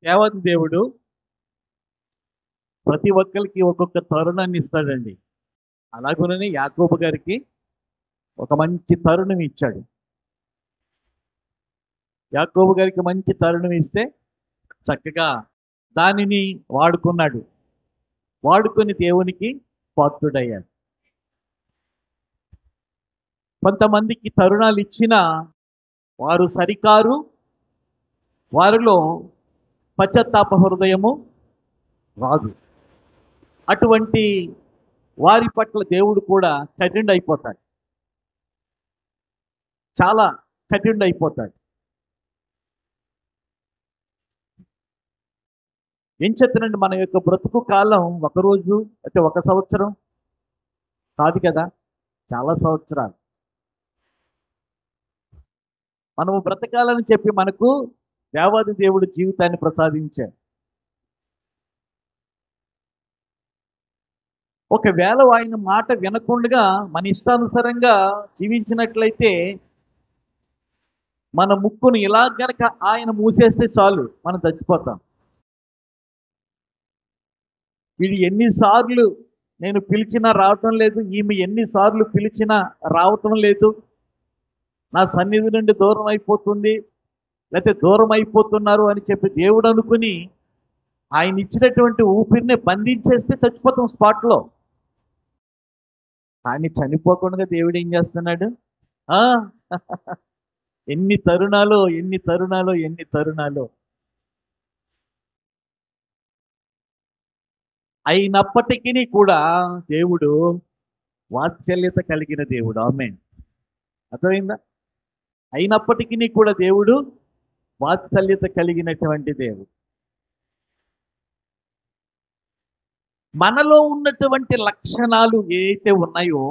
దేవాది దేవుడు ప్రతి ఒక్కరికి ఒక్కొక్క తరుణాన్ని ఇస్తాడండి. అలాగునని యాకోబు గారికి ఒక మంచి తరుణం ఇచ్చాడు. యాకోబు గారికి మంచి తరుణం ఇస్తే చక్కగా దానిని వాడుకున్నాడు. వాడుకొని దేవునికి పాత్రుడయ్యాడు. కొంతమందికి తరుణాలు ఇచ్చినా వారు సరికారు, వారిలో పశ్చాత్తాప హృదయము రాదు. అటువంటి వారి పట్ల దేవుడు కూడా కఠినుడైపోతాడు, చాలా కఠినుడైపోతాడు. ఏం చెప్తానండి, మన యొక్క బ్రతుకు కాలం ఒకరోజు అంటే ఒక సంవత్సరం కాదు కదా, చాలా సంవత్సరాలు. మనము బ్రతకాలని చెప్పి మనకు దేవాది దేవుడు జీవితాన్ని ప్రసాదించాడు. ఒకవేళ ఆయన మాట వినకుండా మన ఇష్టానుసారంగా జీవించినట్లయితే మన ముక్కును ఇలా గనక ఆయన మూసేస్తే చాలు, మనం చచ్చిపోతాం. వీడు ఎన్నిసార్లు నేను పిలిచినా రావటం లేదు, ఈమె ఎన్నిసార్లు పిలిచినా రావటం లేదు, నా సన్నిధి నుండి దూరం అయిపోతుంది, లేకపోతే దూరం అయిపోతున్నారు అని చెప్పి దేవుడు అనుకుని ఆయన ఇచ్చినటువంటి ఊపిరిని బంధించేస్తే చచ్చిపోతాం స్పాట్లో. కానీ చనిపోకుండా దేవుడు ఏం చేస్తున్నాడు? ఆ ఎన్ని తరుణాలు, ఎన్ని తరుణాలు, ఎన్ని తరుణాలు. అయినప్పటికీ కూడా దేవుడు వాత్సల్యత కలిగిన దేవుడు. ఆమేన్. అర్థమైందా? అయినప్పటికీ కూడా దేవుడు వాత్సల్యత కలిగినటువంటి దేవుడు. మనలో ఉన్నటువంటి లక్షణాలు ఏవైతే ఉన్నాయో,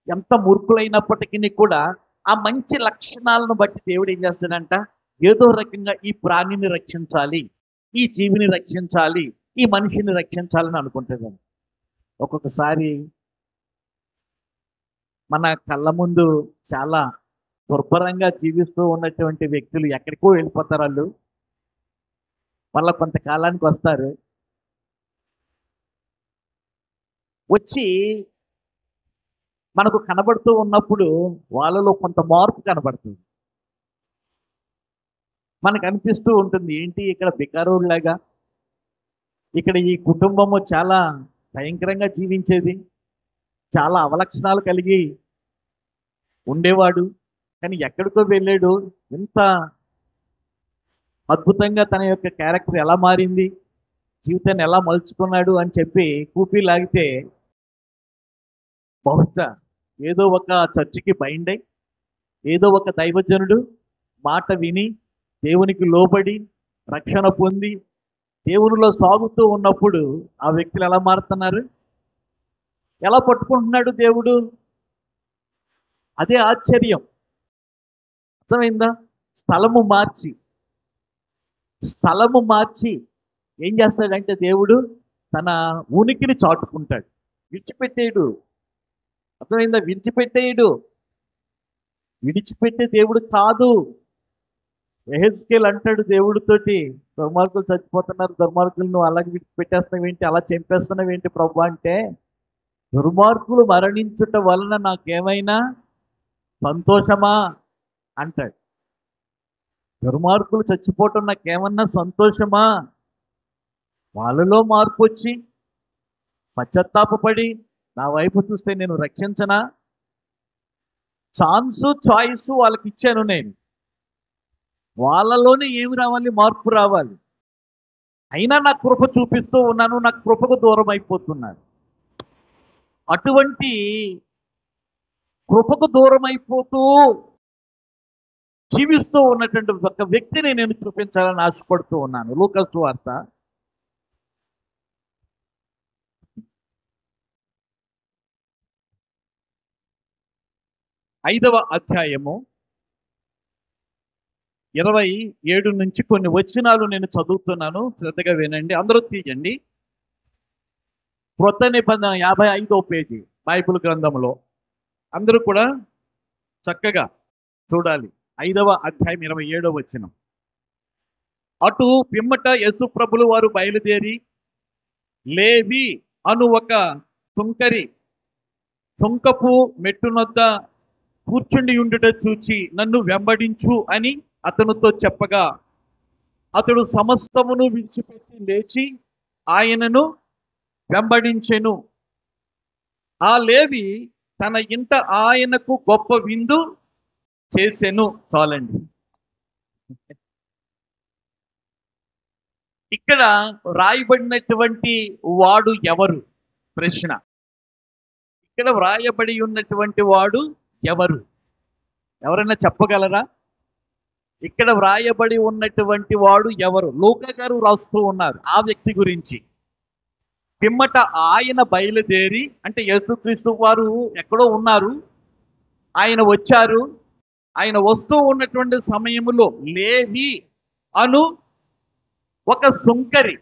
ఎంత మూర్ఖులైనప్పటికీ కూడా ఆ మంచి లక్షణాలను బట్టి దేవుడు ఏం చేస్తాడంట, ఏదో రకంగా ఈ ప్రాణిని రక్షించాలి, ఈ జీవిని రక్షించాలి, ఈ మనిషిని రక్షించాలని అనుకుంటుందండి. ఒక్కొక్కసారి మన కళ్ళ ముందు చాలా దుర్భరంగా జీవిస్తూ ఉన్నటువంటి వ్యక్తులు ఎక్కడికో వెళ్ళిపోతారు. వాళ్ళు మళ్ళా కొంతకాలానికి వస్తారు, వచ్చి మనకు కనబడుతూ ఉన్నప్పుడు వాళ్ళలో కొంత మార్పు కనబడుతుంది. మనకు అనిపిస్తూ ఉంటుంది, ఏంటి ఇక్కడ బికారోళ్ళలాగా, ఇక్కడ ఈ కుటుంబము చాలా భయంకరంగా జీవించేది, చాలా అవలక్షణాలు కలిగి ఉండేవాడు, కానీ ఎక్కడికో వెళ్ళాడు, ఇంత అద్భుతంగా తన యొక్క క్యారెక్టర్ ఎలా మారింది, జీవితాన్ని ఎలా మలుచుకున్నాడు అని చెప్పి కూపీ లాగితే బహుశా ఏదో ఒక చర్చికి బైండ్ అయి, ఏదో ఒక దైవజనుడు మాట విని దేవునికి లోబడి రక్షణ పొంది దేవునిలో సాగుతూ ఉన్నప్పుడు ఆ వ్యక్తులు ఎలా మారుతున్నారు, ఎలా పట్టుకుంటున్నాడు దేవుడు. అదే ఆశ్చర్యం. అర్థమైందా? స్థలము మార్చి ఏం చేస్తాడంటే దేవుడు తన ఉనికిని చాటుకుంటాడు, విడిచిపెట్టేయడు. అర్థమైందా? విడిచిపెట్టే దేవుడు కాదు. యెహెజ్కేలు అంటాడు దేవుడితోటి, దుర్మార్గులు చచ్చిపోతున్నారు, దుర్మార్గులు నువ్వు అలాగే విడిచిపెట్టేస్తున్నావేంటి, అలా చంపేస్తున్నావేంటి ప్రభు అంటే, దుర్మార్గులు మరణించుట వలన నాకేమైనా సంతోషమా అంటాడు. దుర్మార్గులు చచ్చిపోవటం నాకేమన్నా సంతోషమా? వాళ్ళలో మార్పు వచ్చి పశ్చాత్తాపడి నా వైపు చూస్తే నేను రక్షించనా? చాయిస్ వాళ్ళకి ఇచ్చాను నేను. వాళ్ళలోనే ఏమి రావాలి? మార్పు రావాలి. అయినా నా కృప చూపిస్తూ ఉన్నాను, నాకు కృపకు దూరం అయిపోతున్నాను. అటువంటి కృపకు దూరం అయిపోతూ జీవిస్తూ ఉన్నటువంటి ఒక వ్యక్తిని నేను చూపించాలని ఆశపడుతూ ఉన్నాను. లూకా సువార్త 5వ అధ్యాయము 27 నుంచి కొన్ని వచనాలు నేను చదువుతున్నాను, శ్రద్ధగా వినండి. అందరూ తీయండి. క్రొత్త నిబంధన 55వ పేజీ బైబిల్ గ్రంథంలో అందరూ కూడా చక్కగా చూడాలి. 5వ అధ్యాయం 27వ వచనం. అటు పిమ్మట యేసు ప్రభులు వారు బయలుదేరి లేవి అను ఒక సుంకరి సుంకపు మెట్టునొద్ద కూర్చుండి ఉండుట చూచి నన్ను వెంబడించు అని అతనితో చెప్పగా అతడు సమస్తమును విడిచిపెట్టి లేచి ఆయనను వెంబడించెను. ఆ లేవి తన ఇంట ఆయనకు గొప్ప విందు చేసెను. చాలండి. ఇక్కడ వ్రాయబడినటువంటి వాడు ఎవరు? ప్రశ్న. ఇక్కడ వ్రాయబడి ఉన్నటువంటి వాడు ఎవరు? ఎవరైనా చెప్పగలరా? ఇక్కడ వ్రాయబడి ఉన్నటువంటి వాడు ఎవరు? లూకా గారు రాస్తూ ఉన్నారు ఆ వ్యక్తి గురించి. పిమ్మట ఆయన బయలుదేరి, అంటే యేసుక్రీస్తు వారు ఎక్కడో ఉన్నారు, ఆయన వచ్చారు. ఆయన వస్తూ ఉన్నటువంటి సమయంలో లేవి అను ఒక సుంకరి,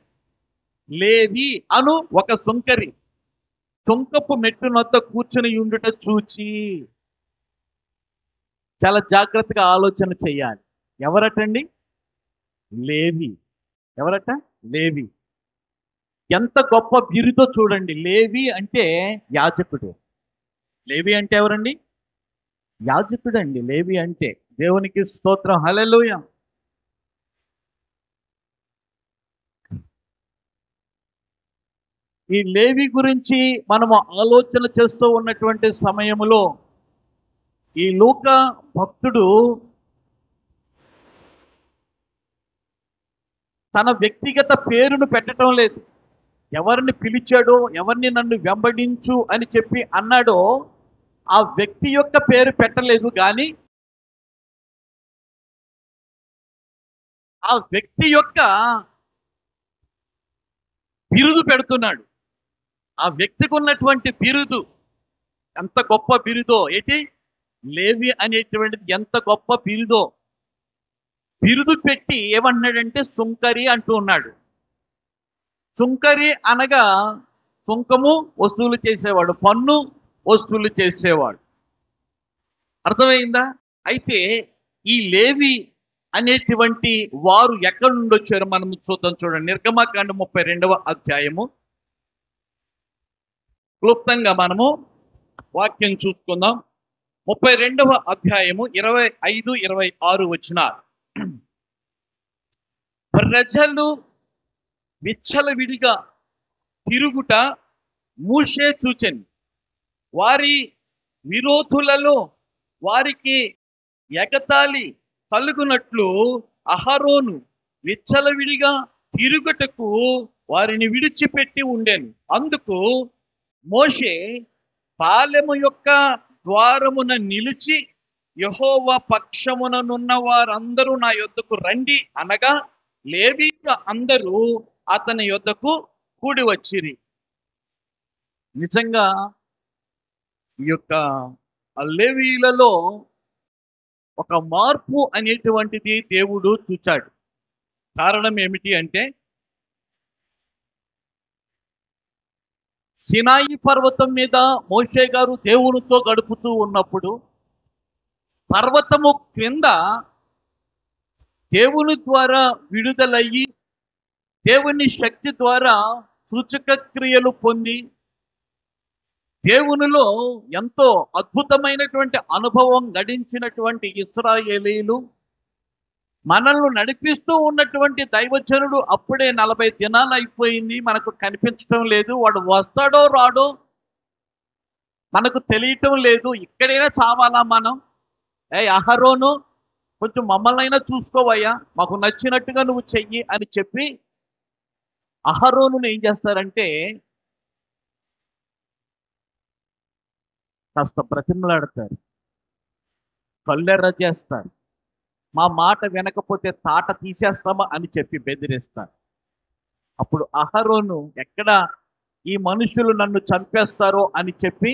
లేవి అను ఒక సుంకరి సుంకపు మెట్టునొద్ద కూర్చుని ఉండుట చూచి, చాలా జాగ్రత్తగా ఆలోచన చేయాలి. ఎవరటండి? లేవి. ఎవరట? లేవి. ఎంత గొప్ప బిరుదో చూడండి. లేవి అంటే యాజకుడు. లేవి అంటే ఎవరండి? యాజకుడు అండి. లేవి అంటే దేవునికి స్తోత్రం, హల్లెలూయా. ఈ లేవి గురించి మనము ఆలోచన చేస్తూ ఉన్నటువంటి సమయంలో ఈ లూకా భక్తుడు తన వ్యక్తిగత పేరును పెట్టడం లేదు. ఎవరిని పిలిచాడో, ఎవరిని నన్ను వెంబడించు అని చెప్పి అన్నాడో ఆ వ్యక్తి యొక్క పేరు పెట్టలేదు, కానీ ఆ వ్యక్తి యొక్క బిరుదు పెడుతున్నాడు. ఆ వ్యక్తికి ఉన్నటువంటి బిరుదు ఎంత గొప్ప బిరుదో. ఏంటి? లేవి అనేటువంటిది ఎంత గొప్ప బిరుదో. బిరుదు పెట్టి ఏమంటున్నాడంటే సుంకరి అంటూ ఉన్నాడు. సుంకరి అనగా సుంకము వసూలు చేసేవాడు, పన్ను వసూలు చేసేవాడు. అర్థమైందా? అయితే ఈ లేవి అనేటువంటి వారు ఎక్కడి నుండి వచ్చారో మనం చూద్దాం. చూడండి, నిర్గమకాండ 32వ అధ్యాయము. క్లుప్తంగా మనము వాక్యం చూసుకుందాం. 32వ అధ్యాయము 25, 26 వచనాలు. ప్రజలు విచ్చలవిడిగా తిరుగుట మోషే చూచెను. వారి విరోధులలో వారికి ఎగతాళి కలుగునట్లు అహరోను విచ్చలవిడిగా తిరుగుటకు వారిని విడిచిపెట్టి ఉండెను. అందుకు మోషే పాలెము యొక్క ద్వారమున నిలిచి యెహోవా పక్షముననున్న వారందరూ నా యొద్దకు రండి అనగా లేవీయులు అందరూ అతని యొద్దకు కూడి వచ్చిరి. నిజంగా ఈ యొక్క లేవీయులలో ఒక మార్పు అనేటువంటిది దేవుడు చూచాడు. కారణం ఏమిటి అంటే, సినాయి పర్వతం మీద మోషే గారు దేవునితో గడుపుతూ ఉన్నప్పుడు పర్వతము క్రింద దేవుని ద్వారా విడుదలయ్యి దేవుని శక్తి ద్వారా సూచక క్రియలు పొంది దేవునిలో ఎంతో అద్భుతమైనటువంటి అనుభవం గడించినటువంటి ఇశ్రాయేలీయులు, మనల్ని నడిపిస్తూ ఉన్నటువంటి దైవజనుడు అప్పుడే 40 దినాలు అయిపోయింది, మనకు కనిపించడం లేదు, వాడు వస్తాడో రాడో మనకు తెలియటం లేదు, ఇక్కడైనా చావాలా మనం? అహరోను, కొంచెం మమ్మల్నైనా చూసుకోవయ్యా, మాకు నచ్చినట్టుగా నువ్వు చెయ్యి అని చెప్పి అహరోనుని ఏం చేస్తారంటే కాస్త బ్రతిమలాడతారు, కళ్ళెర్ర చేస్తారు, మా మాట వినకపోతే తాట తీసేస్తామా అని చెప్పి బెదిరిస్తారు. అప్పుడు అహరోను ఎక్కడ ఈ మనుషులు నన్ను చంపేస్తారో అని చెప్పి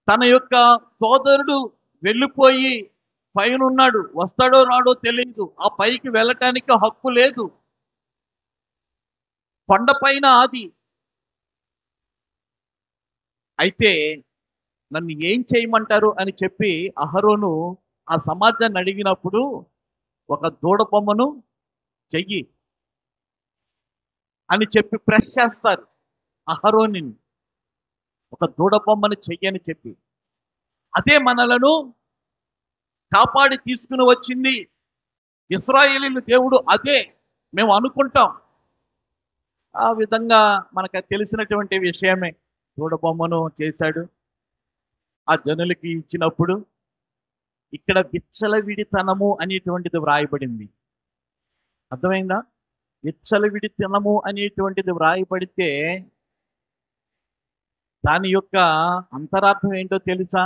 తన యొక్క సోదరుడు వెళ్ళిపోయి పైన ఉన్నాడు, వస్తాడో రాడో తెలియదు, ఆ పైకి వెళ్ళటానికి హక్కు లేదు, కొండపైన అది. అయితే నన్ను ఏం చేయమంటారు అని చెప్పి అహరోను ఆ సమాజాన్ని అడిగినప్పుడు ఒక దూడ బొమ్మను చెయ్యి అని చెప్పి ప్రెస్ చేస్తారు అహరోని. ఒక దూడ బొమ్మను చెయ్యని చెప్పి, అదే మనలను కాపాడి తీసుకుని వచ్చింది ఇశ్రాయేలీయుల దేవుడు, అదే మేము అనుకుంటాం. ఆ విధంగా మనకు తెలిసినటువంటి విషయమే. దూడ బొమ్మను చేశాడు, ఆ జనులకి ఇచ్చినప్పుడు ఇక్కడ విచ్చలవిడితనము అనేటువంటిది వ్రాయబడింది. అర్థమైందా? విచ్చలవిడితనము అనేటువంటిది వ్రాయబడితే దాని యొక్క అంతరార్థం ఏంటో తెలుసా?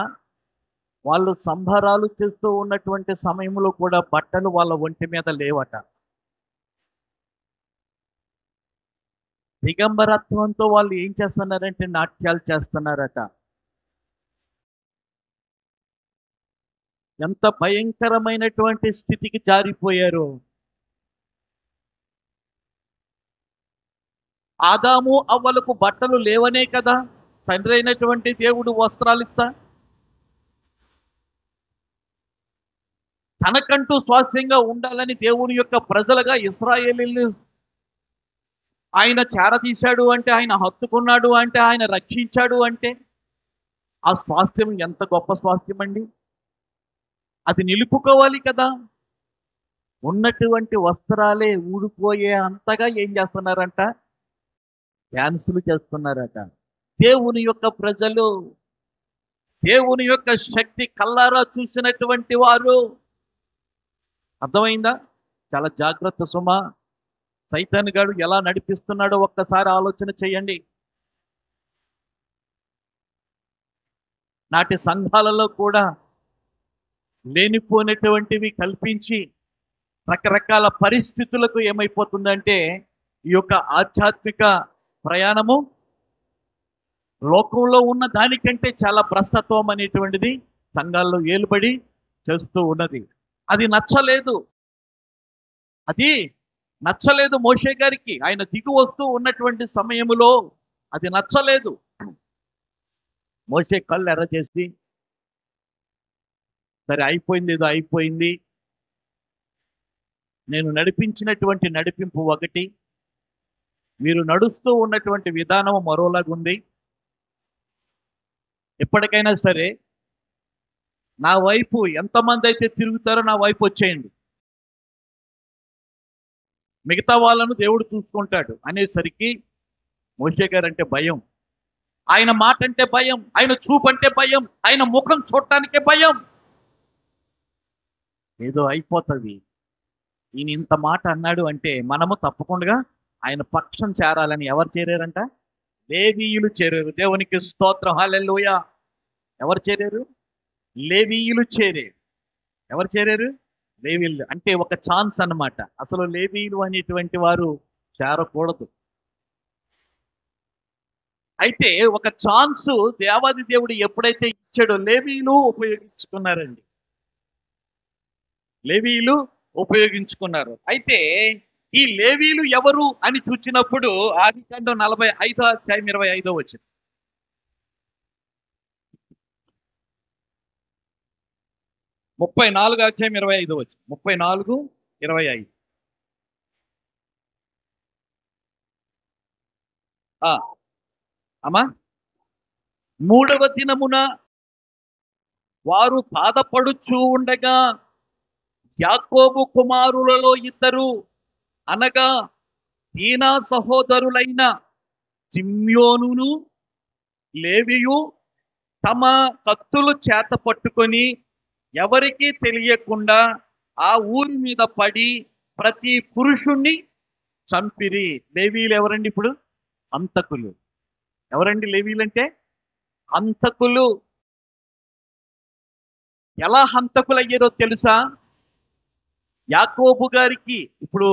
వాళ్ళు సంబరాలు చేస్తూ ఉన్నటువంటి సమయంలో కూడా బట్టలు వాళ్ళ ఒంటి మీద లేవట. దిగంబరత్వంతో వాళ్ళు ఏం చేస్తున్నారంటే నాట్యాలు చేస్తున్నారట. ఎంత భయంకరమైనటువంటి స్థితికి జారిపోయారు. ఆదాము అవ్వలకు బట్టలు లేవనే కదా తండ్రి అయినటువంటి దేవుడు వస్త్రాలు ఇస్తా, తనకంటూ స్వాస్థ్యంగా ఉండాలని దేవుని యొక్క ప్రజలుగా ఇశ్రాయేలీయులు ఆయన చేరదీశాడు అంటే, ఆయన హత్తుకున్నాడు అంటే, ఆయన రక్షించాడు అంటే ఆ స్వాస్థ్యం ఎంత గొప్ప స్వాస్థ్యం అండి. అది నిలుపుకోవాలి కదా. ఉన్నటువంటి వస్త్రాలే ఊడిపోయే అంతగా ఏం చేస్తున్నారంట? డ్యాన్సులు చేస్తున్నారట. దేవుని యొక్క ప్రజలు, దేవుని యొక్క శక్తి కల్లారా చూసినటువంటి వారు. అర్థమైందా? చాలా జాగ్రత్త సుమా. సైతాన్ గాడు ఎలా నడిపిస్తున్నాడో ఒక్కసారి ఆలోచన చేయండి. నాటి సంఘాలలో కూడా లేనిపోయినటువంటివి కల్పించి రకరకాల పరిస్థితులకు ఏమైపోతుందంటే ఈ యొక్క ఆధ్యాత్మిక ప్రయాణము లోకంలో ఉన్న దానికంటే చాలా భ్రష్టత్వం అనేటువంటిది సంఘాల్లో ఏలుబడి చేస్తూ ఉన్నది. అది నచ్చలేదు, అది నచ్చలేదు మోషే గారికి. ఆయన దిగు వస్తూ ఉన్నటువంటి సమయంలో అది నచ్చలేదు. మోషే కళ్ళు ఎర్ర చేసి, సరే అయిపోయింది, ఏదో అయిపోయింది, నేను నడిపించినటువంటి నడిపింపు ఒకటి, మీరు నడుస్తూ ఉన్నటువంటి విధానం మరోలాగుంది. ఎప్పటికైనా సరే నా వైపు ఎంతమంది అయితే తిరుగుతారో నా వైపు వచ్చేయండి, మిగతా వాళ్ళను దేవుడు చూసుకుంటాడు అనేసరికి మోషే గారు అంటే భయం, ఆయన మాట అంటే భయం, ఆయన చూపు అంటే భయం, ఆయన ముఖం చూడటానికే భయం. ఏదో అయిపోతుంది, ఈయన ఇంత మాట అన్నాడు అంటే మనము తప్పకుండా ఆయన పక్షం చేరాలని. ఎవరు చేరారంట? లేవీయులు చేరారు. దేవునికి స్తోత్రం, హల్లెలూయా. ఎవరు చేరారు? లేవీయులు చేరారు. ఎవరు చేరారు? లేవీయులు. అంటే ఒక ఛాన్స్ అన్నమాట. అసలు లేవీయులు అనేటువంటి వారు చేరకూడదు. అయితే ఒక ఛాన్స్ దేవాది దేవుడు ఎప్పుడైతే ఇచ్చాడో లేవీయులు ఉపయోగించుకున్నారండి. లేవీయులు ఉపయోగించుకున్నారు. అయితే ఈ లేవీయులు ఎవరు అని చూచినప్పుడు ఆదికాండం 45వ అధ్యాయం 25వ వచనం. 34వ అధ్యాయం 25వ వచనం. 34:25. అమ్మా, 3వ దినమున వారు బాధపడుచూ ఉండగా యాకోబు కుమారులలో ఇద్దరు, అనగా దీనా సహోదరులైన సిమ్యోనును లేవియు తమ కత్తులు చేత పట్టుకొని ఎవరికీ తెలియకుండా ఆ ఊరి మీద పడి ప్రతి పురుషుణ్ణి చంపిరి. లేవీలు ఎవరండి? ఇప్పుడు హంతకులు. ఎవరండి లేవీలంటే? హంతకులు. ఎలా హంతకులు అయ్యారో తెలుసా? యాకోబు గారికి, ఇప్పుడు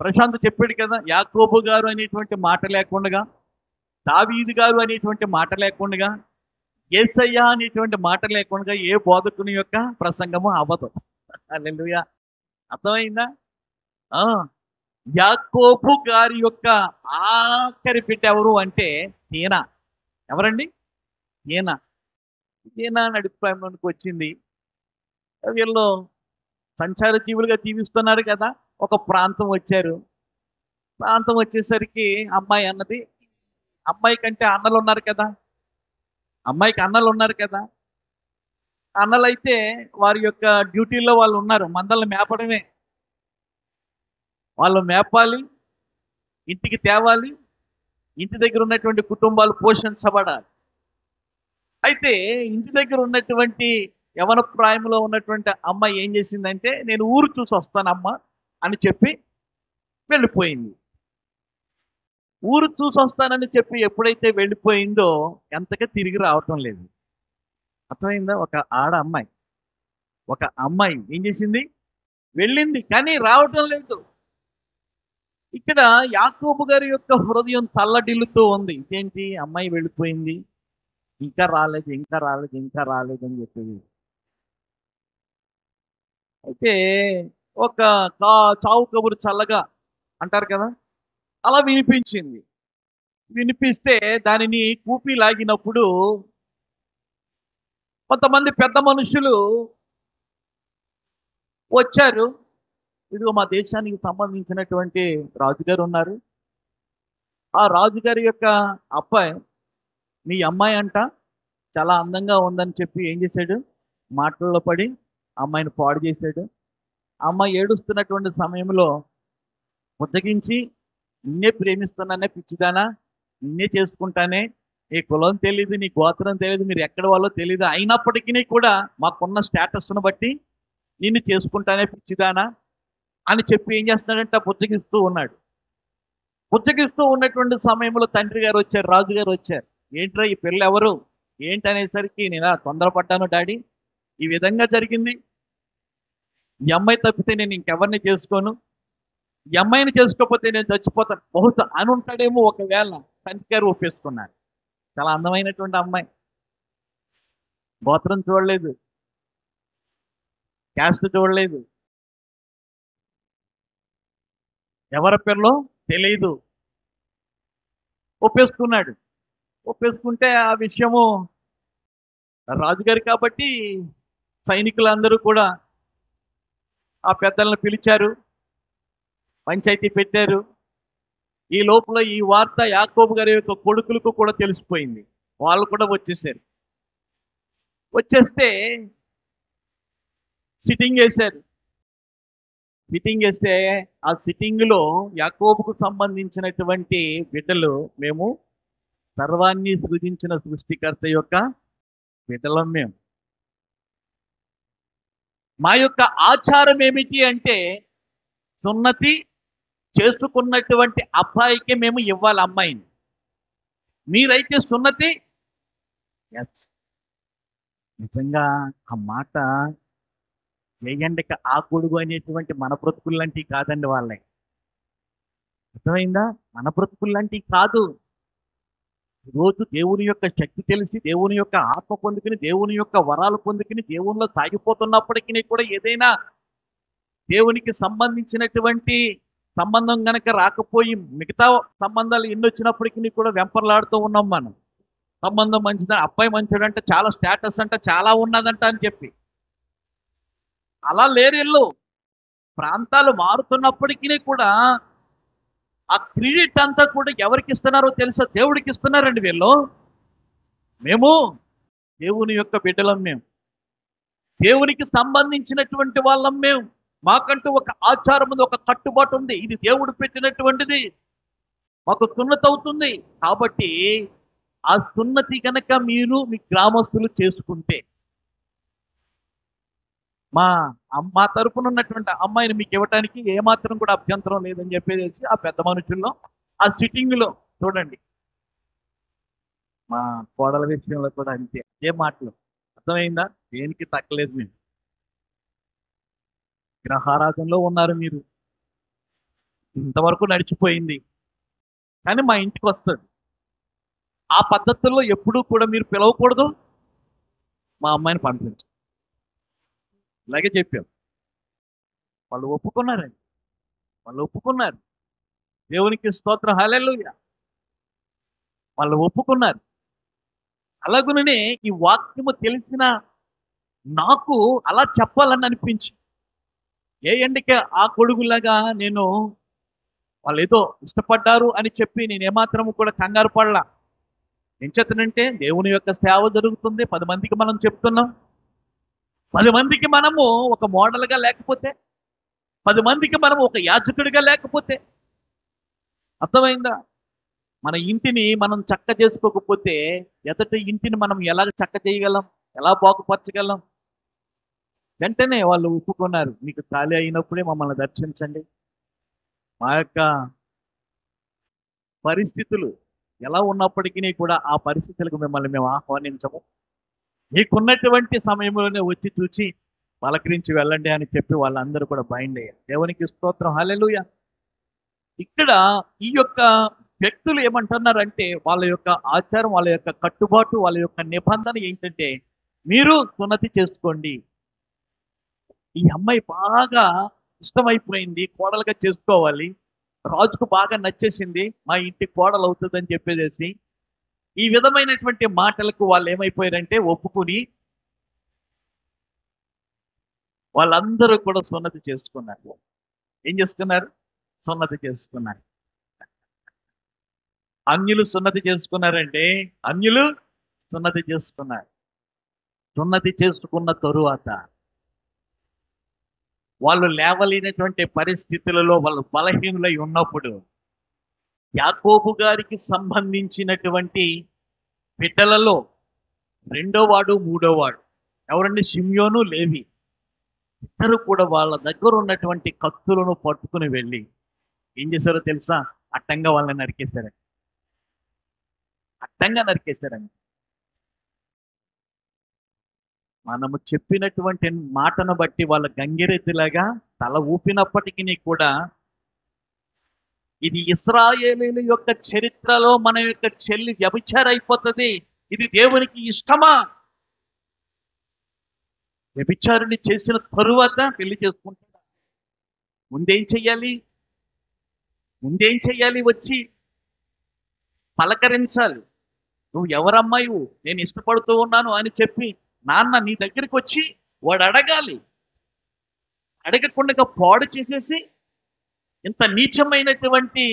ప్రశాంత్ చెప్పాడు కదా, యాకోబు గారు అనేటువంటి మాట లేకుండా, దావీదు గారు అనేటువంటి మాట లేకుండా, యేసయ్య అనేటువంటి మాట లేకుండా ఏ బోధకుని యొక్క ప్రసంగము అవ్వదు. హల్లెలూయా. అర్థమైందా? యాకోబు గారి యొక్క ఆఖరి బిడ్డ ఎవరు అంటే దీనా. ఎవరండి? దీనా. దీనా నడిపానికి వచ్చింది. వీళ్ళు సంచార జీవులుగా జీవిస్తున్నారు కదా. ఒక ప్రాంతం వచ్చారు. ప్రాంతం వచ్చేసరికి అమ్మాయి అన్నది, అమ్మాయి కంటే అన్నలు ఉన్నారు కదా, అమ్మాయికి అన్నలు ఉన్నారు కదా. అన్నలైతే వారి యొక్క డ్యూటీలో వాళ్ళు ఉన్నారు, మందలను మేపడమే. వాళ్ళు మేపాలి, ఇంటికి తేవాలి, ఇంటి దగ్గర ఉన్నటువంటి కుటుంబాలు పోషించబడాలి. అయితే ఇంటి దగ్గర ఉన్నటువంటి యవన ప్రాయంలో ఉన్నటువంటి అమ్మాయి ఏం చేసిందంటే, నేను ఊరు చూసి వస్తానమ్మా అని చెప్పి వెళ్ళిపోయింది. ఊరు చూసి వస్తానని చెప్పి ఎప్పుడైతే వెళ్ళిపోయిందో ఎంతగా తిరిగి రావటం లేదు. అర్థమైందా? ఒక అమ్మాయి ఏం చేసింది, వెళ్ళింది కానీ రావటం లేదు. ఇక్కడ యాకోబు గారి యొక్క హృదయం తల్లడిల్లుతూ ఉంది. ఇదేంటి, అమ్మాయి వెళ్ళిపోయింది, ఇంకా రాలేదు, ఇంకా రాలేదు, ఇంకా రాలేదు అని చెప్పేది. అయితే ఒక చావు కబురు చల్లగా అంటారు కదా, అలా వినిపించింది. వినిపిస్తే దానిని కూపి లాగినప్పుడు కొంతమంది పెద్ద మనుషులు వచ్చారు. ఇదిగో మా దేశానికి సంబంధించినటువంటి రాజుగారు ఉన్నారు, ఆ రాజుగారి యొక్క అబ్బాయి, మీ అమ్మాయి అంట చాలా అందంగా ఉందని చెప్పి ఏం చేశాడు, మాటల్లో పడి అమ్మాయిని పాడు చేశాడు. అమ్మాయి ఏడుస్తున్నటువంటి సమయంలో బుజ్జగించి, నిన్నే ప్రేమిస్తున్నానే పిచ్చిదానా, నిన్నే చేసుకుంటానే, నీ కులం తెలియదు, నీ గోత్రం తెలియదు, మీరు ఎక్కడ వాళ్ళో తెలియదు, అయినప్పటికీ కూడా మాకున్న స్టేటస్ను బట్టి నిన్ను చేసుకుంటానే పిచ్చిదానా అని చెప్పి ఏం చేస్తున్నాడంటే బుజ్జగిస్తూ ఉన్నాడు. బుజ్జగిస్తూ ఉన్నటువంటి సమయంలో తండ్రి గారు వచ్చారు, రాజుగారు వచ్చారు. ఏంట్రా ఈ పిల్ల ఎవరు ఏంటి అనేసరికి, నేను తొందరపడ్డాను డాడీ, ఈ విధంగా జరిగింది, ఈ అమ్మాయి తప్పితే నేను ఇంకెవరిని చేసుకోను, ఈ అమ్మాయిని చేసుకోకపోతే నేను చచ్చిపోతాను బహుశా అని ఉంటాడేమో. ఒకవేళ తండ్రి గారు ఒప్పేసుకున్నాడు. చాలా అందమైనటువంటి అమ్మాయి, గోత్రం చూడలేదు, క్యాస్ట్ చూడలేదు, ఎవరి పిల్లో తెలియదు, ఒప్పేసుకున్నాడు. ఒప్పేసుకుంటే ఆ విషయము రాజుగారు కాబట్టి సైనికులందరూ కూడా ఆ పెద్దలను పిలిచారు, పంచాయతీ పెట్టారు. ఈ లోపల ఈ వార్త యాకోబు గారి యొక్క కొడుకులకు కూడా తెలిసిపోయింది. వాళ్ళు కూడా వచ్చేసారు. వచ్చేస్తే సిట్టింగ్ వేశారు. సిట్టింగ్ వేస్తే ఆ సిట్టింగ్లో యాకోబుకు సంబంధించినటువంటి బిడ్డలు, మేము సర్వాన్ని సృజించిన సృష్టికర్త యొక్క బిడ్డలం, మేము మా యొక్క ఆచారం ఏమిటి అంటే, సున్నతి చేసుకున్నటువంటి అబ్బాయికి మేము ఇవ్వాలి అమ్మాయిని. మీరైతే సున్నతి, ఎస్, నిజంగా ఆ మాట వేయండిక ఆ కొడుగు అనేటువంటి మన బ్రతుకుల్లాంటివి కాదండి వాళ్ళే. అర్థమైందా? మన బ్రతుకుల్లాంటివి కాదు. రోజు దేవుని యొక్క శక్తి తెలిసి, దేవుని యొక్క ఆత్మ పొందుకుని, దేవుని యొక్క వరాలు పొందుకుని, దేవునిలో సాగిపోతున్నప్పటికీ కూడా ఏదైనా దేవునికి సంబంధించినటువంటి సంబంధం గనక రాకపోయి మిగతా సంబంధాలు ఎన్ని వచ్చినప్పటికీ కూడా వెంపర్లాడుతూ ఉన్నాం మనం. సంబంధం మంచిదా, అబ్బాయి మంచిదంటే చాలా స్టేటస్ అంట, చాలా ఉన్నదంట అని చెప్పి అలా లేరు. ప్రాంతాలు మారుతున్నప్పటికీ కూడా ఆ క్రెడిట్ అంతా కూడా ఎవరికి ఇస్తున్నారో తెలుసా? దేవుడికి ఇస్తున్నారండి వీళ్ళు. మేము దేవుని యొక్క బిడ్డలం, మేము దేవునికి సంబంధించినటువంటి వాళ్ళం, మేము మాకంటూ ఒక ఆచారం ఉంది, ఒక కట్టుబాటు ఉంది, ఇది దేవుడు పెట్టినటువంటిది, మాకు సున్నతి అవుతుంది. కాబట్టి ఆ సున్నతి కనుక మీరు మీ గ్రామస్తులు చేసుకుంటే, మా తరపున ఉన్నటువంటి అమ్మాయిని మీకు ఇవ్వటానికి ఏమాత్రం కూడా అభ్యంతరం లేదని చెప్పేసి ఆ పెద్ద మనుషుల్లో ఆ సిట్టింగ్లో చూడండి. మా కోడల విషయంలో కూడా అంతే, అదే మాటలు. అర్థమైందా? దేనికి తగ్గలేదు. మేము గ్రహారాధనలో ఉన్నారు మీరు, ఇంతవరకు నడిచిపోయింది, కానీ మా ఇంటికి వస్తాడు. ఆ పద్ధతుల్లో ఎప్పుడూ కూడా మీరు పిలవకూడదు, మా అమ్మాయిని పంపించు, ఇలాగే చెప్పాం. వాళ్ళు ఒప్పుకున్నారండి, వాళ్ళు ఒప్పుకున్నారు. దేవునికి స్తోత్రం, హల్లెలూయా. వాళ్ళు ఒప్పుకున్నారు. అలాగుననే ఈ వాక్యము తెలిసిన నాకు అలా చెప్పాలని అనిపించి, ఏ ఎండికి ఆ కొడుకులాగా నేను వాళ్ళు ఏదో ఇష్టపడ్డారు అని చెప్పి నేను ఏమాత్రము కూడా కంగారు పడలా. ఏం చేతనంటే దేవుని యొక్క సేవ జరుగుతుంది, 10 మందికి మనం చెప్తున్నాం. 10 మందికి మనము ఒక మోడల్గా లేకపోతే, 10 మందికి మనం ఒక యాజకుడిగా లేకపోతే, అర్థమైందా? మన ఇంటిని మనం చక్క చేసుకోకపోతే ఎదటి ఇంటిని మనం ఎలా చక్క చేయగలం, ఎలా బాగుపరచగలం? వెంటనే వాళ్ళు ఒప్పుకున్నారు, మీకు ఖాళీ అయినప్పుడే మమ్మల్ని దర్శించండి. మా యొక్క పరిస్థితులు ఎలా ఉన్నప్పటికీ కూడా ఆ పరిస్థితులకు మిమ్మల్ని మేము ఆహ్వానించము. మీకున్నటువంటి సమయంలోనే వచ్చి చూచి పలకరించి వెళ్ళండి అని చెప్పి వాళ్ళందరూ కూడా బయలుదేరారు. దేవునికి స్తోత్రం, హల్లెలూయా. ఇక్కడ ఈ యొక్క వ్యక్తులు ఏమంటున్నారంటే వాళ్ళ యొక్క ఆచారం, వాళ్ళ యొక్క కట్టుబాటు, వాళ్ళ యొక్క నిబంధన ఏంటంటే మీరు సున్నతి చేసుకోండి. ఈ అమ్మాయి బాగా ఇష్టమైపోయింది, కోడలుగా చేసుకోవాలి, రాజుకు బాగా నచ్చేసింది, మా ఇంటి కోడలు అవుతుందని చెప్పేసి ఈ విధమైనటువంటి మాటలకు వాళ్ళు ఏమైపోయారంటే ఒప్పుకుని వాళ్ళందరూ కూడా సున్నతి చేసుకున్నారు. ఏం చేసుకున్నారు? సున్నతి చేసుకున్నారు. అన్యులు సున్నతి చేసుకున్నారంటే అన్యులు సున్నతి చేసుకున్నారు. సున్నతి చేసుకున్న తరువాత వాళ్ళు లేవలేనటువంటి పరిస్థితులలో వాళ్ళు బలహీనులై ఉన్నప్పుడు యాకోబు గారికి సంబంధించినటువంటి బిడ్డలలో రెండోవాడు మూడోవాడు ఎవరండి? షిమ్యోను, లేవి. ఇద్దరు కూడా వాళ్ళ దగ్గర ఉన్నటువంటి కత్తులను పట్టుకుని వెళ్ళి ఏం చేశారో తెలుసా? అడ్డంగా వాళ్ళని నరికేశారండి. అడ్డంగా నరికేశారండి. మనము చెప్పినటువంటి మాటను బట్టి వాళ్ళ గంగిరెద్దులాగా తల ఊపినప్పటికీ కూడా ఇది ఇశ్రాయేలీయుల యొక్క చరిత్రలో మన యొక్క చెల్లి వ్యభిచారైపోతుంది, ఇది దేవునికి ఇష్టమా? వ్యభిచారుని చేసిన తరువాత పెళ్లి చేసుకుంటాడా? ముందేం చెయ్యాలి? ముందేం చెయ్యాలి? వచ్చి పలకరించాలి. నువ్వు ఎవరమ్మాయివు, నేను ఇష్టపడుతూ ఉన్నాను అని చెప్పి నాన్న నీ దగ్గరికి వచ్చి వాడు అడగాలి. అడగకుండా పాడు చేసేసి ఇంత నీచమైనటువంటి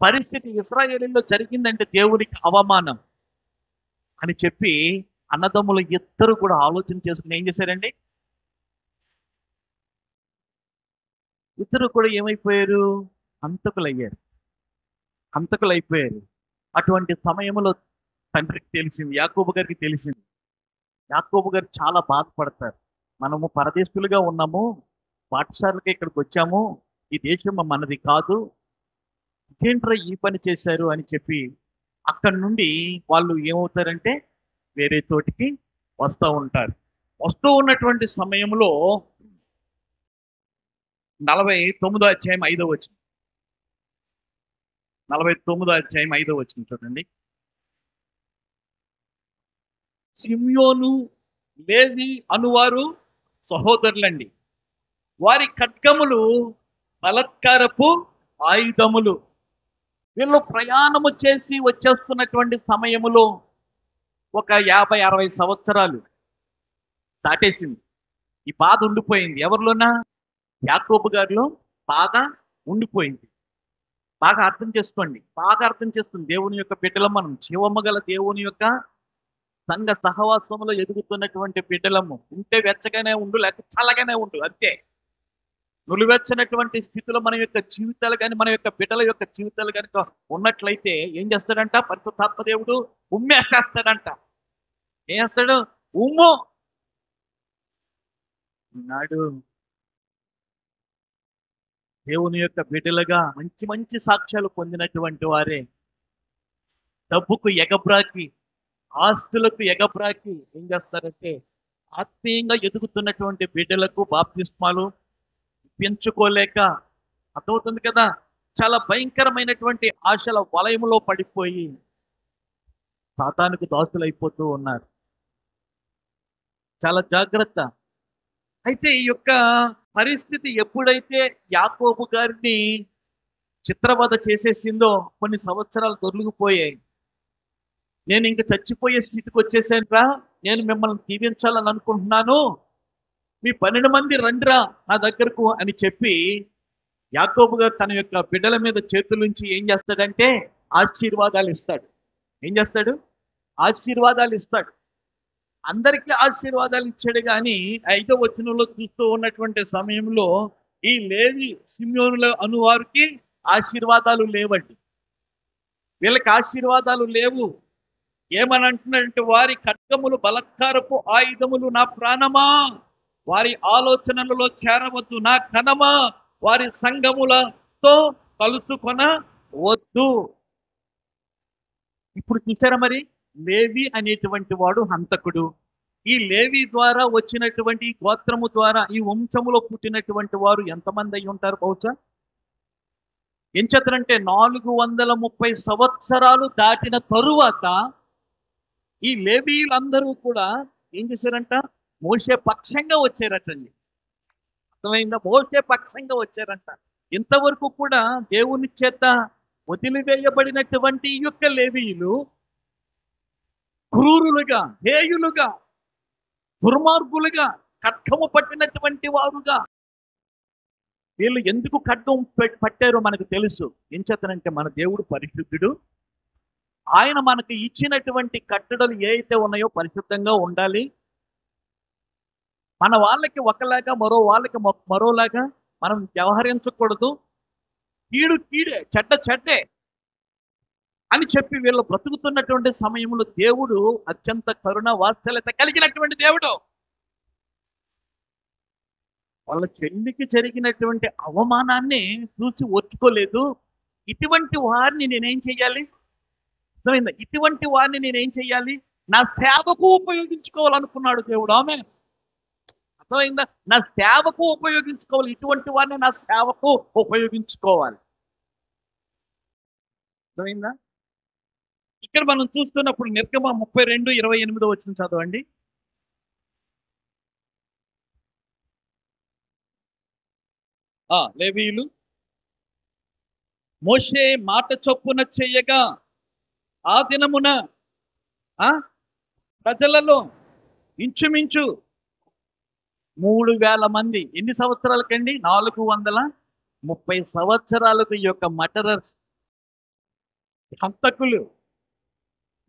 పరిస్థితి ఇశ్రాయేలీలో జరిగిందంటే దేవునికి అవమానం అని చెప్పి అన్నదమ్ములు ఇద్దరు కూడా ఆలోచన చేసుకుని ఏం చేశారండి? ఇద్దరు కూడా ఏమైపోయారు? హంతకులయ్యారు. హంతకులైపోయారు. అటువంటి సమయంలో తండ్రికి తెలిసింది, యాకోబు గారికి తెలిసింది. యాకోబు గారు చాలా బాధపడతారు. మనము పరదేశులుగా ఉన్నాము, పాఠశాలకి ఇక్కడికి వచ్చాము, ఈ దేశం మనది కాదు, ఇదేంట్రా ఈ పని చేశారు అని చెప్పి అక్కడి నుండి వాళ్ళు ఏమవుతారంటే వేరే చోటికి వస్తూ ఉంటారు. వస్తూ ఉన్నటువంటి సమయంలో 49వ అధ్యాయం 5వ వచనం, 49వ అధ్యాయం 5వ వచనం చూడండి. షిమ్యోను, లేవి అనువారు సహోదరులండి, వారి ఖడ్గములు బలత్కారపు ఆయుధములు. వీళ్ళు ప్రయాణము చేసి వచ్చేస్తున్నటువంటి సమయములో ఒక 50-60 సంవత్సరాలు దాటేసింది. ఈ బాధ ఉండిపోయింది ఎవరిలోనా? యాకోబు గారిలో బాధ ఉండిపోయింది. బాగా అర్థం చేసుకోండి, బాగా అర్థం చేస్తుంది. దేవుని యొక్క బిడ్డలం మనం, జీవమ్మ గల దేవుని యొక్క సంఘ సహవాసంలో ఎదుగుతున్నటువంటి బిడ్డలము. ఉంటే వెచ్చగానే ఉండు, లేకపోతే చల్లగానే ఉండు, అంతే. నులివెచ్చనటువంటి స్థితిలో మన యొక్క జీవితాలు కానీ మన యొక్క బిడ్డల యొక్క జీవితాలు కనుక ఉన్నట్లయితే ఏం చేస్తాడంట? పరిశుద్ధాత్మ దేవుడు ఉమ్మేసేస్తాడంట. ఏం చేస్తాడు? ఉమ్ము నాడు దేవుని యొక్క బిడ్డలుగా మంచి మంచి సాక్ష్యాలు పొందినటువంటి వారే డబ్బుకు ఎగబ్రాకి, ఆస్తులకు ఎగబ్రాకి ఏం చేస్తారంటే ఆత్మీయంగా ఎదుగుతున్నటువంటి బిడ్డలకు బాప్తిస్మాలు పెంచుకోలేక, అర్థమవుతుంది కదా, చాలా భయంకరమైనటువంటి ఆశల వలయంలో పడిపోయి సాతానుకు దాసులైపోతూ ఉన్నారు. చాలా జాగ్రత్త. అయితే ఈ యొక్క పరిస్థితి ఎప్పుడైతే యాకోబు గారిని చిత్రవద చేసేసిందో కొన్ని సంవత్సరాలు దొరికిపోయాయి. నేను ఇంక చచ్చిపోయే స్థితికి వచ్చేసానురా, నేను మిమ్మల్ని దీవించాలని అనుకుంటున్నాను, మీ 12 మంది రండిరా నా దగ్గరకు అని చెప్పి యాకోబు గారు తన యొక్క బిడ్డల మీద చేతులుంచి ఏం చేస్తాడంటే ఆశీర్వాదాలు ఇస్తాడు. ఏం చేస్తాడు? ఆశీర్వాదాలు ఇస్తాడు. అందరికీ ఆశీర్వాదాలు ఇచ్చాడు. కానీ 5వ వచనంలో చూస్తూ ఉన్నటువంటి సమయంలో ఈ లేవి సిమ్యోనుల అనువారికి ఆశీర్వాదాలు లేవండి. వీళ్ళకి ఆశీర్వాదాలు లేవు. ఏమని అంటున్నాడంటే, వారి ఖడ్గములు బలత్కారపు ఆయుధములు నా ప్రాణమా, వారి ఆలోచనలలో చేరవద్దు నా కనమా, వారి సంఘములతో కలుసుకొన వద్దు. ఇప్పుడు చూసారా మరి, లేవి అనేటువంటి వాడు హంతకుడు. ఈ లేవి ద్వారా వచ్చినటువంటి ఈ గోత్రము ద్వారా ఈ వంశములో పుట్టినటువంటి వారు ఎంతమంది అయి ఉంటారు బహుశా? ఎంచేతనంటే 430 సంవత్సరాలు దాటిన తరువాత ఈ లేవీయులందరూ కూడా ఏం చేశారంట? మోషే పక్షంగా వచ్చారటండి. అర్థమైందా? మోషే పక్షంగా వచ్చారంట. ఇంతవరకు కూడా దేవుని చేత వదిలివేయబడినటువంటి ఈ యొక్క లేవీయులు క్రూరులుగా, హేయులుగా, దుర్మార్గులుగా, ఖడ్గము పట్టినటువంటి వారుగా, వీళ్ళు ఎందుకు ఖడ్గం పట్టారో మనకు తెలుసు. ఎంచేతనంటే మన దేవుడు పరిశుద్ధుడు. ఆయన మనకి ఇచ్చినటువంటి కట్టడలు ఏ అయితే ఉన్నాయో పరిశుద్ధంగా ఉండాలి. మన వాళ్ళకి ఒకలాగా మరో వాళ్ళకి మరోలాగా మనం వ్యవహరించకూడదు. కీడు కీడే, చెడ్డ చెడ్డే అని చెప్పి వీళ్ళు బ్రతుకుతున్నటువంటి సమయంలో దేవుడు అత్యంత కరుణ వాత్సల్యత కలిగినటువంటి దేవుడు. వాళ్ళ చెల్లికి జరిగినటువంటి అవమానాన్ని చూసి ఓర్చుకోలేదు. ఇటువంటి వారిని నేనేం చెయ్యాలి? అర్థమైందా? ఇటువంటి వారిని నేనేం చెయ్యాలి? నా సేవకు ఉపయోగించుకోవాలనుకున్నాడు దేవుడు. ఆమె అర్థమైందా? నా సేవకు ఉపయోగించుకోవాలి. ఇటువంటి వారిని నా సేవకు ఉపయోగించుకోవాలి. అర్థమైందా? ఇక్కడ మనం చూస్తున్నప్పుడు నిర్గమ 32:28 వచనం చదవండి. లేవీయులు మోషే మాట చొప్పున చెయ్యగా ఆ దినమున ప్రజలలో ఇంచుమించు 3,000 మంది. ఎన్ని సంవత్సరాలకండి? 430 సంవత్సరాలకు ఈ యొక్క మటరర్స్, హంతకులు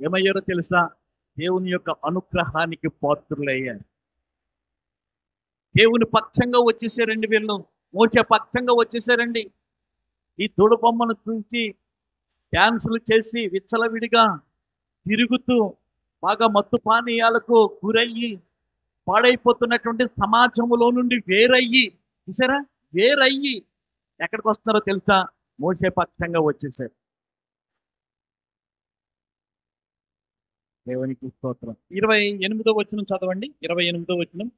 ఏమయ్యారో తెలుసా? దేవుని యొక్క అనుగ్రహానికి పాత్రులయ్యారు. దేవుని పక్షంగా వచ్చేసారండి వీళ్ళు. మోషే పక్షంగా వచ్చేసారండి. ఈ తోడుబొమ్మను చూసి డ్యాన్సులు చేసి విచ్చలవిడిగా తిరుగుతూ బాగా మత్తు పానీయాలకు గురయ్యి పాడైపోతున్నటువంటి సమాజంలో నుండి వేరయ్యి, చూసారా, వేరయ్యి ఎక్కడికి వస్తున్నారో తెలుసా? మోషే పక్షంగా వచ్చేసారు. దేవునికి స్తోత్రం. 28వ వచనం చదవండి. 28వ వచనం.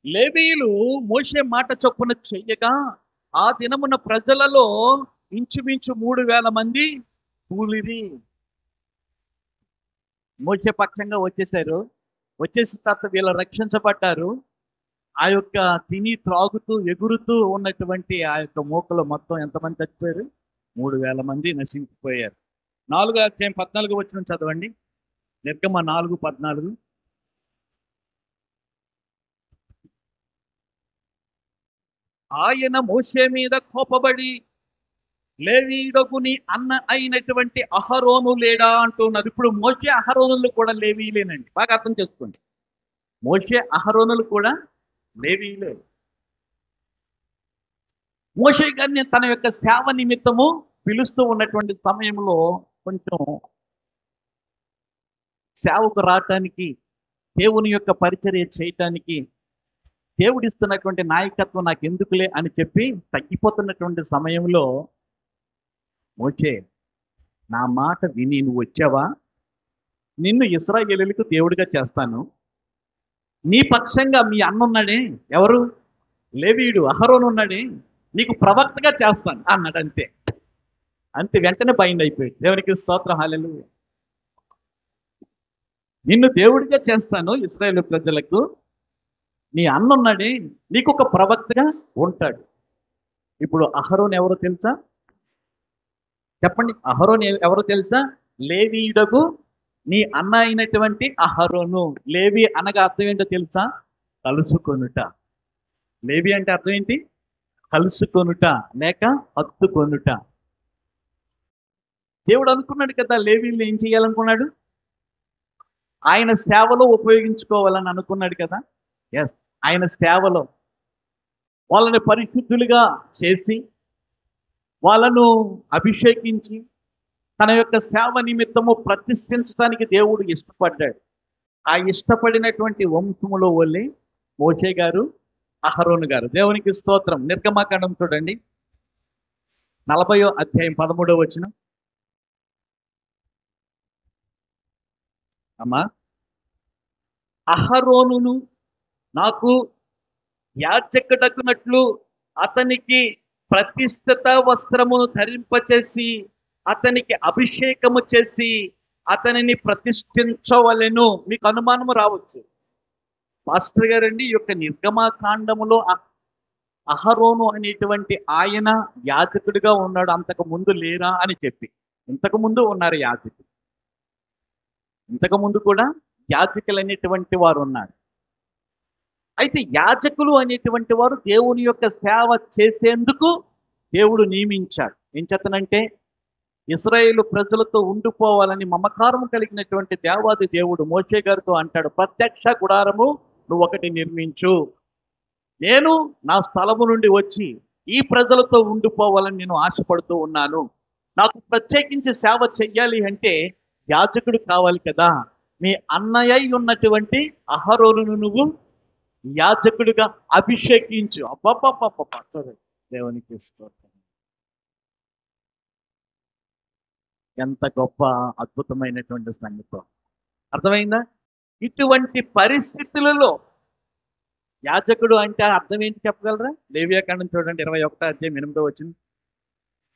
లేవీయులు మోషే మాట చొప్పున చెయ్యగా ఆ దినమున ప్రజలలో ఇంచుమించు 3,000 మంది కూలిరి. మోషే పక్షంగా వచ్చేసారు. వచ్చేసిన తర్వాత వీళ్ళు రక్షించబడ్డారు. ఆ యొక్క తిని త్రాగుతూ ఎగురుతూ ఉన్నటువంటి ఆ యొక్క మోకలు మొత్తం ఎంతమంది చచ్చిపోయారు? 3,000 మంది నశించిపోయారు. 4వ అధ్యాయం 14వ వచనం చదవండి. నిర్గమ 4:14. ఆయన మోషే మీద కోపబడి లేవీయుడగుని అన్న అయినటువంటి అహరోను లేడా అంటున్నారు. ఇప్పుడు మోషే అహరోనులు కూడా లేవీయులేనండి. బాగా అర్థం చేసుకోండి. మోషే అహరోనులు కూడా లేవీయులే. మోషే గారిని తన యొక్క సేవ నిమిత్తము పిలుస్తూ ఉన్నటువంటి సమయంలో కొంచెం సేవకు రావటానికి, దేవుని యొక్క పరిచర్య చేయటానికి దేవుడిస్తున్నటువంటి నాయకత్వం నాకు ఎందుకులే అని చెప్పి తగ్గిపోతున్నటువంటి సమయంలో మోషే, నా మాట విని నువ్వు వచ్చావా? నిన్ను ఇశ్రాయేలీయులకు దేవుడిగా చేస్తాను. నీ పక్షంగా మీ అన్న ఉన్నాడే, ఎవరు? లేవీయుడు అహరోను ఉన్నాడే, నీకు ప్రవక్తగా చేస్తాను అన్నాడు. అంతే అంతే, వెంటనే బైండ్ అయిపోయాడు. దేవునికి స్తోత్రం, హల్లెలూయా. నిన్ను దేవుడిగా చేస్తాను ఇశ్రాయేలు ప్రజలకు, నీ అన్న ఉన్నాడే, నీకు ఒక ప్రవక్తగా ఉంటాడు. ఇప్పుడు అహరోను ఎవరో తెలుసా? చెప్పండి, అహరోను ఎవరో తెలుసా? లేవీయుడకు నీ అన్న అయినటువంటి అహరోను. లేవి అనగా అర్థం ఏంటో తెలుసా? కలుసుకొనుట. లేవి అంటే అర్థం ఏంటి? కలుసుకొనుట లేక హత్తుకొనుట. దేవుడు అనుకున్నాడు కదా, లేవీల్ని ఏం చేయాలనుకున్నాడు? ఆయన సేవలో ఉపయోగించుకోవాలని అనుకున్నాడు కదా. ఎస్, ఆయన సేవలో వాళ్ళని పరిశుద్ధులుగా చేసి వాళ్ళను అభిషేకించి తన యొక్క సేవ నిమిత్తము ప్రతిష్ఠించడానికి దేవుడు ఇష్టపడ్డాడు. ఆ ఇష్టపడినటువంటి వంశములో వెళ్ళి మోషే గారు, అహరోను గారు. దేవునికి స్తోత్రం. నిర్గమాకాండం చూడండి, 40వ అధ్యాయం 13వ వచనం. అమ్మా, అహరోనును నాకు యాజకుడకున్నట్లు అతనికి ప్రతిష్ఠిత వస్త్రమును ధరింపచేసి అతనికి అభిషేకము చేసి అతనిని ప్రతిష్ఠించవలెను. మీకు అనుమానము రావచ్చు, పాస్టర్ గారండి ఈ యొక్క నిర్గమాకాండములో అహరోను అనేటువంటి ఆయన యాజకుడిగా ఉన్నాడు, అంతకు ముందు లేరా అని చెప్పి. ఇంతకు ముందు ఉన్నారు యాజకులు, ఇంతకు ముందు కూడా యాజకులు అనేటువంటి వారు ఉన్నారు. అయితే యాజకులు అనేటువంటి వారు దేవుని యొక్క సేవ చేసేందుకు దేవుడు నియమించాడు. ఏం చేతనంటే ఇశ్రాయేలు ప్రజలతో ఉండిపోవాలని మమకారం కలిగినటువంటి దేవాది దేవుడు మోషే గారితో అంటాడు, ప్రత్యక్ష గుడారము నువ్వు ఒకటి నిర్మించు, నేను నా స్థలము నుండి వచ్చి ఈ ప్రజలతో ఉండిపోవాలని నేను ఆశపడుతూ ఉన్నాను. నాకు ప్రత్యేకించి సేవ చెయ్యాలి అంటే యాజకుడు కావాలి కదా. మీ అన్నయ్య ఉన్నటువంటి అహరోనును నువ్వు యాజకుడిగా అభిషేకించు. అబ్బబ్బబ్బబ్బ, దేవునికి స్తోత్రం. ఎంత గొప్ప అద్భుతమైనటువంటి సంగతి, అర్థమైందా? ఇటువంటి పరిస్థితులలో యాజకుడు అంటే అర్థం ఏంటి చెప్పగలరా? లేవియాకాండం చూడండి, 21వ అధ్యాయం 8వ వచనం.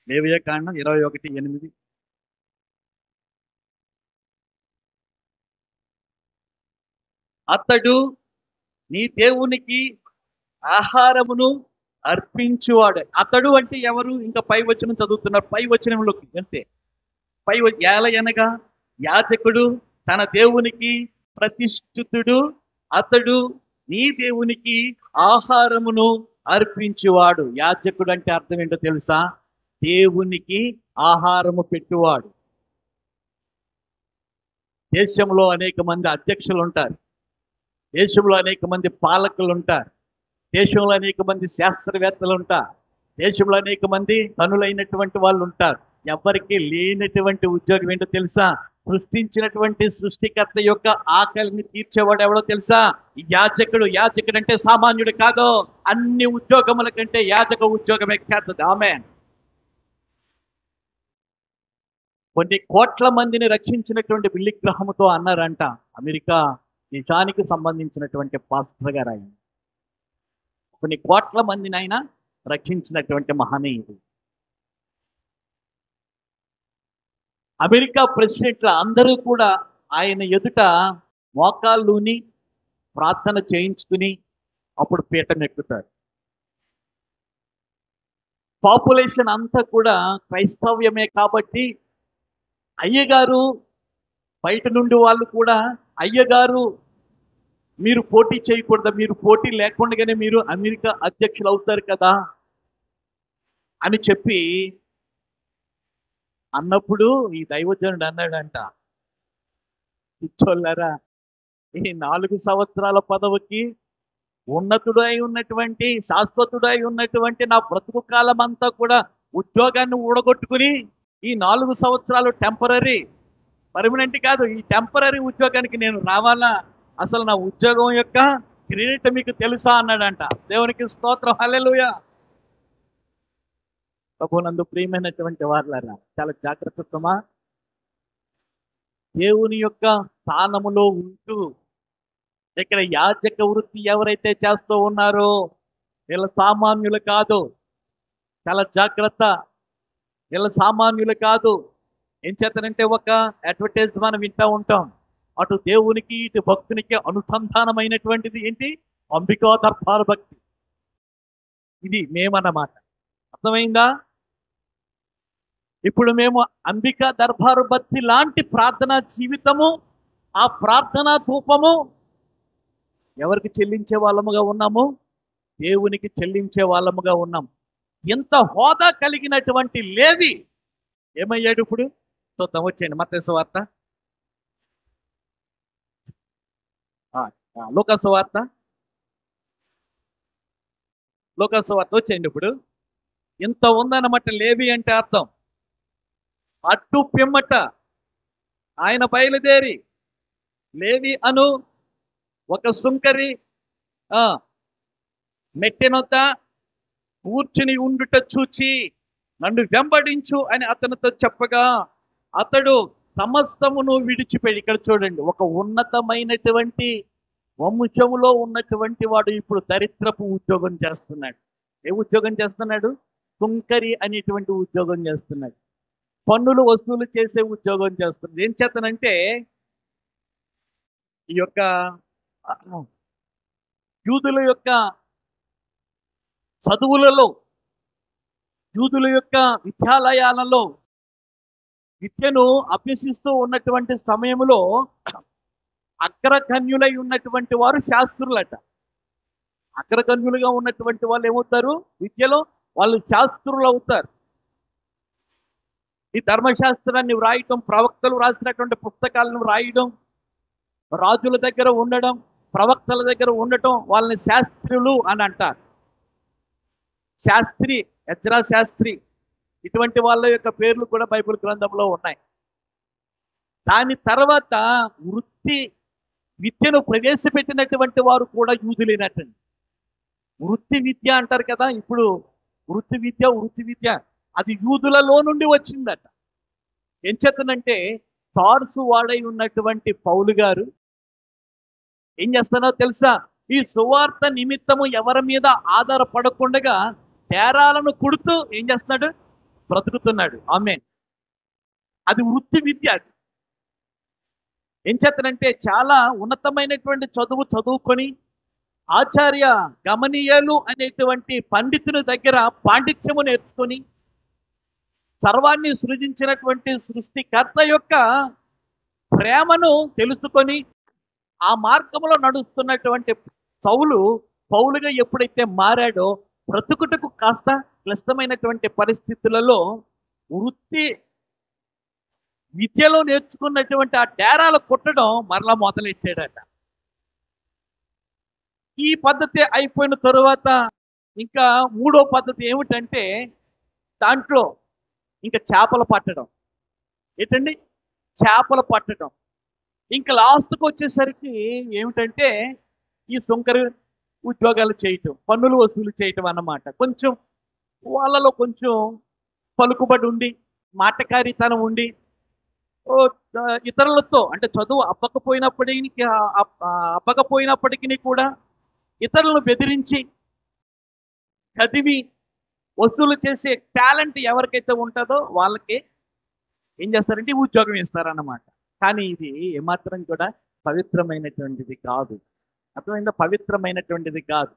లేవియాకాండం 21:8. అతడు నీ దేవునికి ఆహారమును అర్పించువాడు. అతడు అంటే ఎవరు? ఇంకా పై వచనం చదువుతున్నారు, పై వచనంలోకి అంతే. ఏలయనగా యాజకుడు తన దేవునికి ప్రతిష్ఠితుడు, అతడు నీ దేవునికి ఆహారమును అర్పించువాడు. యాజకుడు అంటే అర్థం ఏంటో తెలుసా? దేవునికి ఆహారము పెట్టువాడు. దేశంలో అనేక మంది అధ్యక్షులు ఉంటారు, దేశంలో అనేక మంది పాలకులు ఉంటారు, దేశంలో అనేక మంది శాస్త్రవేత్తలు ఉంటారు, దేశంలో అనేక మంది ధనులైనటువంటి వాళ్ళు ఉంటారు. ఎవరికి లేనటువంటి ఉద్యోగం ఏంటో తెలుసా? సృష్టించినటువంటి సృష్టికర్త యొక్క ఆకలిని తీర్చేవాడు ఎవడో తెలుసా? యాజకుడు. యాజకుడు అంటే సామాన్యుడు కాదు, అన్ని ఉద్యోగముల కంటే యాజక ఉద్యోగమే ఖ్యాతది. ఆమేన్. కొన్ని కోట్ల మందిని రక్షించినటువంటి బిల్లి గ్రహంతో అన్నారంట, అమెరికా నిజానికి సంబంధించినటువంటి పాస్టర్ గారు ఆయన. కొన్ని కోట్ల మందిని ఆయన రక్షించినటువంటి మహనీయుడు. అమెరికా ప్రెసిడెంట్ల అందరూ కూడా ఆయన ఎదుట మోకాళ్ళూని ప్రార్థన చేయించుకుని అప్పుడు పీఠం ఎక్కుతారు. పాపులేషన్ అంతా కూడా క్రైస్తవ్యమే కాబట్టి అయ్యగారు బయట నుండి వాళ్ళు కూడా, అయ్యగారు మీరు పోటీ చేయకూడదు, మీరు పోటీ లేకుండానే మీరు అమెరికా అధ్యక్షులు అవుతారు కదా అని చెప్పి అన్నప్పుడు ఈ దైవజనుడు అన్నాడంట, పిచ్చోళ్ళారా, ఈ 4 సంవత్సరాల పదవికి ఉన్నతుడై ఉన్నటువంటి శాశ్వతుడై ఉన్నటువంటి నా బ్రతుకు కాలం అంతా కూడా ఉద్యోగాన్ని ఊడగొట్టుకుని ఈ 4 సంవత్సరాలు టెంపరరీ, పర్మనెంట్ కాదు, ఈ టెంపరరీ ఉద్యోగానికి నేను రావాలా? అసలు నా ఉద్యోగం యొక్క క్రెడిట్ మీకు తెలుసా అన్నాడంట. దేవునికి స్తోత్రం, హల్లెలూయా. ప్రభునందు ప్రియమైనటువంటి వారులారా, చాలా జాగ్రత్తమా. దేవుని యొక్క స్థానములో ఉంటూ ఇక్కడ యాజక వృత్తి ఎవరైతే చేస్తూ ఉన్నారో వీళ్ళ సామాన్యులు కాదు. చాలా జాగ్రత్త, వీళ్ళ సామాన్యులు కాదు. ఏం చేస్తారంటే ఒక అడ్వర్టైజ్ మనం వింటూ ఉంటాం, అటు దేవునికి ఇటు భక్తునికి అనుసంధానమైనటువంటిది ఏంటి? అంబికా దర్బార్ భక్తి. ఇది మేమన్నమాట, అర్థమైందా? ఇప్పుడు మేము అంబికా దర్బారు భక్తి లాంటి ప్రార్థనా జీవితము, ఆ ప్రార్థనా ధూపము ఎవరికి చెల్లించే వాళ్ళముగా ఉన్నాము? దేవునికి చెల్లించే వాళ్ళముగా ఉన్నాం. ఇంత హోదా కలిగినటువంటి లేవి ఏమయ్యాడు ఇప్పుడు? చూద్దాం, వచ్చేయండి మత్తయి సువార్త, లూకా సువార్త, వచ్చేయండి. ఇప్పుడు ఇంత ఉందన్నమాట లేవి అంటే అర్థం. అట్టు పిమ్మట ఆయన బయలుదేరి లేవి అను ఒక సుంకరి మెట్టెనొద్ద కూర్చుని ఉండుట చూచి నన్ను వెంబడించు అని అతనితో చెప్పగా అతడు సమస్తమును విడిచిపెట్టి, ఇక్కడ చూడండి, ఒక ఉన్నతమైనటువంటి వంశములో ఉన్నటువంటి వాడు ఇప్పుడు దరిద్రపు ఉద్యోగం చేస్తున్నాడు. ఏ ఉద్యోగం చేస్తున్నాడు? సుంకరి అనేటువంటి ఉద్యోగం చేస్తున్నాడు. పన్నులు వసూలు చేసే ఉద్యోగం చేస్తున్నాడు. ఏం చేతనంటే ఈ యొక్క యూదుల యొక్క చదువులలో, యూదుల యొక్క విద్యాలయాలలో విద్యను అభ్యసిస్తూ ఉన్నటువంటి సమయంలో అగ్రగణ్యులై ఉన్నటువంటి వారు శాస్త్రులట. అగ్రగణ్యులుగా ఉన్నటువంటి వాళ్ళు ఏమవుతారు? విద్యలో వాళ్ళు శాస్త్రులు అవుతారు. ఈ ధర్మశాస్త్రాన్ని వ్రాయటం, ప్రవక్తలు రాసినటువంటి పుస్తకాలను వ్రాయడం, రాజుల దగ్గర ఉండడం, ప్రవక్తల దగ్గర ఉండటం, వాళ్ళని శాస్త్రులు అని అంటారు. శాస్త్రి, ఎజ్రా శాస్త్రి, ఇటువంటి వాళ్ళ యొక్క పేర్లు కూడా బైబిల్ గ్రంథంలో ఉన్నాయి. దాని తర్వాత వృత్తి విద్యను ప్రవేశపెట్టినటువంటి వారు కూడా యూదులేనట్టండి. వృత్తి విద్య అంటారు కదా, ఇప్పుడు వృత్తి విద్య అది యూదులలో నుండి వచ్చిందట. ఏం చేతనంటే తార్సు వాడై ఉన్నటువంటి పౌలు గారు ఏం చేస్తానో తెలుసా? ఈ సువార్త నిమిత్తము ఎవరి మీద ఆధారపడకుండా తేరాలను కుడుతూ ఏం చేస్తున్నాడు? బ్రతుకుతున్నాడు. ఆమేన్. అది వృత్తి విద్య. ఏం చేతనంటే చాలా ఉన్నతమైనటువంటి చదువుకొని ఆచార్య గమనీయులు అనేటువంటి పండితుని దగ్గర పాండిత్యము నేర్చుకొని సర్వాన్ని సృజించినటువంటి సృష్టికర్త యొక్క ప్రేమను తెలుసుకొని ఆ మార్గంలో నడుస్తున్నటువంటి పౌలుగా ఎప్పుడైతే మారాడో బ్రతుకుటకు కాస్త క్లిష్టమైనటువంటి పరిస్థితులలో వృత్తి విద్యలో నేర్చుకున్నటువంటి ఆ డేరాలు కుట్టడం మరలా మొదలెట్టాడట. ఈ పద్ధతి అయిపోయిన తరువాత ఇంకా మూడో పద్ధతి ఏమిటంటే దాంట్లో ఇంకా చేపలు పట్టడం. ఏంటండి? చేపలు పట్టడం. ఇంకా లాస్ట్కి వచ్చేసరికి ఏమిటంటే ఈ సుంకరి ఉద్యోగాలు చేయటం, పన్నులు వసూలు చేయటం అన్నమాట. కొంచెం వాళ్ళలో కొంచెం పలుకుబడి ఉండి, మాటకారితనం ఉండి, ఇతరులతో అంటే చదువు అబ్బకపోయినప్పటికీ కూడా ఇతరులను బెదిరించి చదివి వసూలు చేసే టాలెంట్ ఎవరికైతే ఉంటుందో వాళ్ళకి ఏం చేస్తారంటే ఉద్యోగం ఇస్తారన్నమాట. కానీ ఇది ఏమాత్రం కూడా పవిత్రమైనటువంటిది కాదు. అర్థమైందా? పవిత్రమైనటువంటిది కాదు.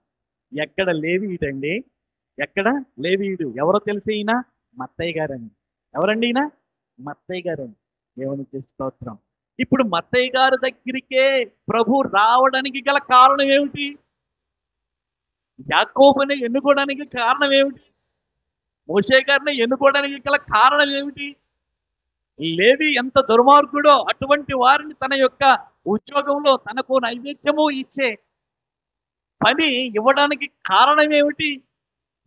ఎక్కడ లేవీయుడండి? ఎక్కడ లేవీయుడు? ఎవరో తెలిసి ఈయన మత్తయ్య గారండి. ఎవరండి ఈయన? మత్తయ్య గారండి. దేవునికి స్తోత్రం. ఇప్పుడు మత్తయ్య గారి దగ్గరికే ప్రభు రావడానికి గల కారణం ఏమిటి? యాకోబుని ఎన్నుకోవడానికి కారణం ఏమిటి? మోషే గారిని ఎన్నుకోవడానికి గల కారణం ఏమిటి? లేవి ఎంత దుర్మార్గుడో అటువంటి వారిని తన యొక్క ఉద్యోగంలో తనకు నైవేద్యము ఇచ్చే పని ఇవ్వడానికి కారణం ఏమిటి?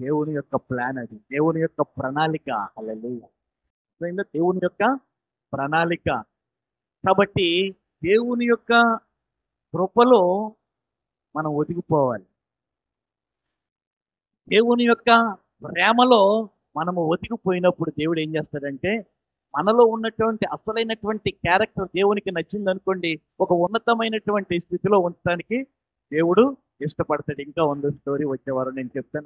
దేవుని యొక్క ప్లాన్ అది, దేవుని యొక్క ప్రణాళిక. హల్లెలూయా. దేవుని యొక్క ప్రణాళిక. కాబట్టి దేవుని యొక్క కృపలో మనం ఒదిగిపోవాలి. దేవుని యొక్క ప్రేమలో మనము ఒదిగిపోయినప్పుడు దేవుడు ఏం చేస్తాడంటే మనలో ఉన్నటువంటి అసలైనటువంటి క్యారెక్టర్ దేవునికి నచ్చింది అనుకోండి, ఒక ఉన్నతమైనటువంటి స్థితిలో ఉంచడానికి దేవుడు ఇష్టపడతాడు. ఇంకా ఉంది స్టోరీ, వచ్చేవారు నేను చెప్తాను.